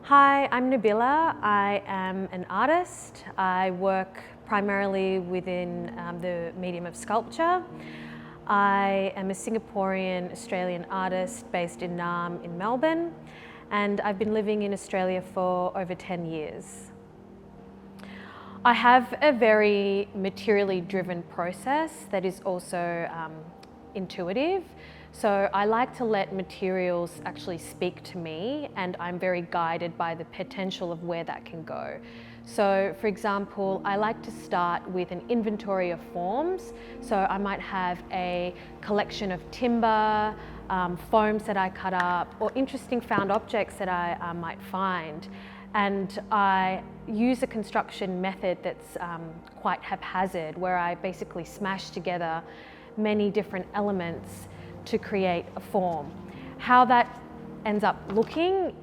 Hi, I'm Nabilah. I am an artist. I work primarily within the medium of sculpture. I am a Singaporean Australian artist based in Nam in Melbourne, and I've been living in Australia for over 10 years. I have a very materially driven process that is also intuitive. So I like to let materials actually speak to me, and I'm very guided by the potential of where that can go. So for example, I like to start with an inventory of forms. So I might have a collection of timber, foams that I cut up, or interesting found objects that I might find. And I use a construction method that's quite haphazard, where I basically smash together many different elements to create a form. How that ends up looking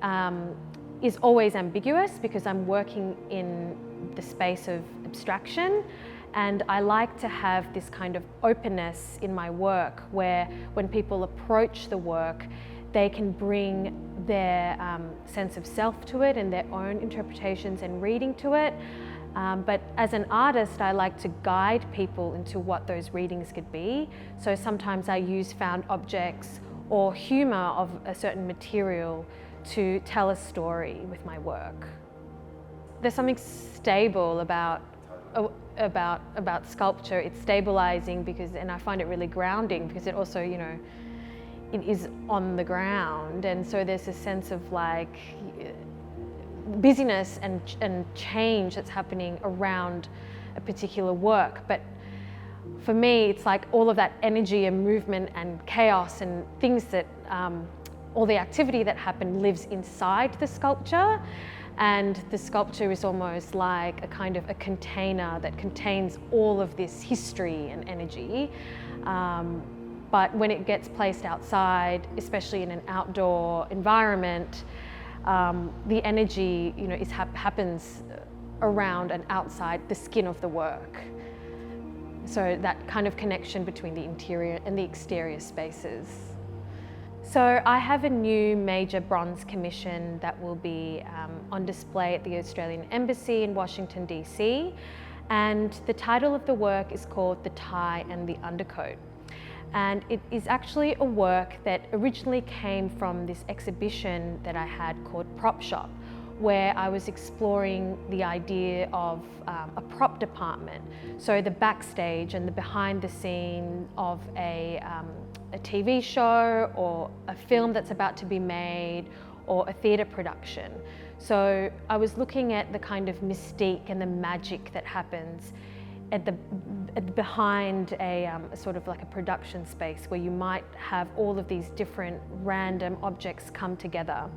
is always ambiguous because I'm working in the space of abstraction, and I like to have this kind of openness in my work where when people approach the work, they can bring their sense of self to it and their own interpretations and reading to it. But as an artist, I like to guide people into what those readings could be. So sometimes I use found objects or humour of a certain material to tell a story with my work. There's something stable about sculpture. It's stabilizing and I find it really grounding because it also, it is on the ground, and so there's a sense of like busyness and change that's happening around a particular work. But for me, it's like all of that energy and movement and chaos and things that all the activity that happened lives inside the sculpture, and the sculpture is almost like a kind of a container that contains all of this history and energy. But when it gets placed outside, especially in an outdoor environment, the energy, happens around and outside the skin of the work. So that kind of connection between the interior and the exterior spaces. So I have a new major bronze commission that will be on display at the Australian Embassy in Washington, DC. And the title of the work is called The Tie and the Undercoat. And it is actually a work that originally came from this exhibition that I had called Prop Shop, where I was exploring the idea of a prop department. So the backstage and the behind the scene of a TV show or a film that's about to be made or a theatre production. So I was looking at the kind of mystique and the magic that happens behind a sort of like a production space where you might have all of these different random objects come together,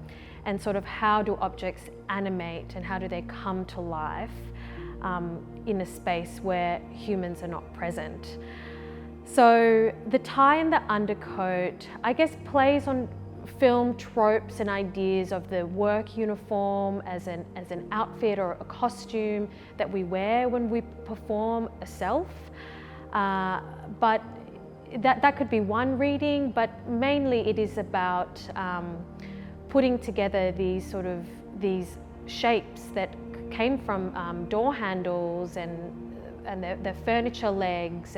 and sort of how do objects animate and how do they come to life in a space where humans are not present. So the tie and the undercoat, I guess, plays on film tropes and ideas of the work uniform as an outfit or a costume that we wear when we perform a self. But that could be one reading, but mainly it is about putting together these shapes that came from door handles and the furniture legs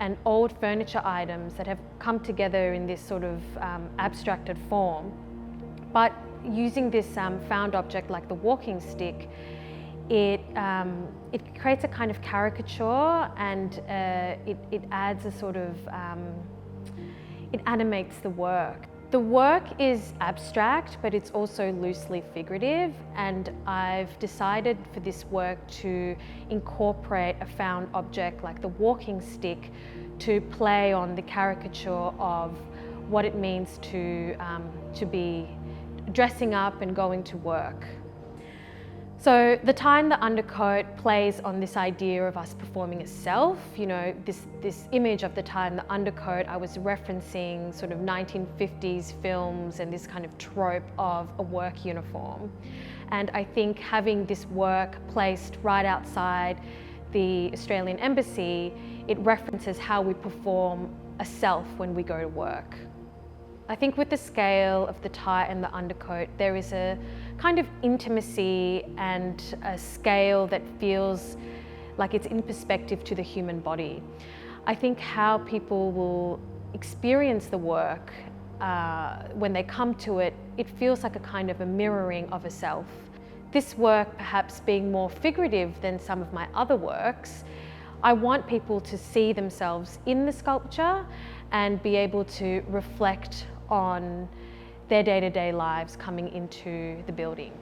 and old furniture items that have come together in this sort of abstracted form. But using this found object like the walking stick, it creates a kind of caricature, and it adds a sort of, it animates the work. The work is abstract, but it's also loosely figurative, and I've decided for this work to incorporate a found object like the walking stick to play on the caricature of what it means to be dressing up and going to work. So the tie and the undercoat plays on this idea of us performing a self. This image of the tie and the undercoat, I was referencing sort of 1950s films and this kind of trope of a work uniform. And I think having this work placed right outside the Australian Embassy, it references how we perform a self when we go to work. I think with the scale of the tie and the undercoat, there is a kind of intimacy and a scale that feels like it's in perspective to the human body. I think how people will experience the work when they come to it, it feels like a kind of a mirroring of a self. This work perhaps being more figurative than some of my other works, I want people to see themselves in the sculpture and be able to reflect on their day-to-day lives coming into the building.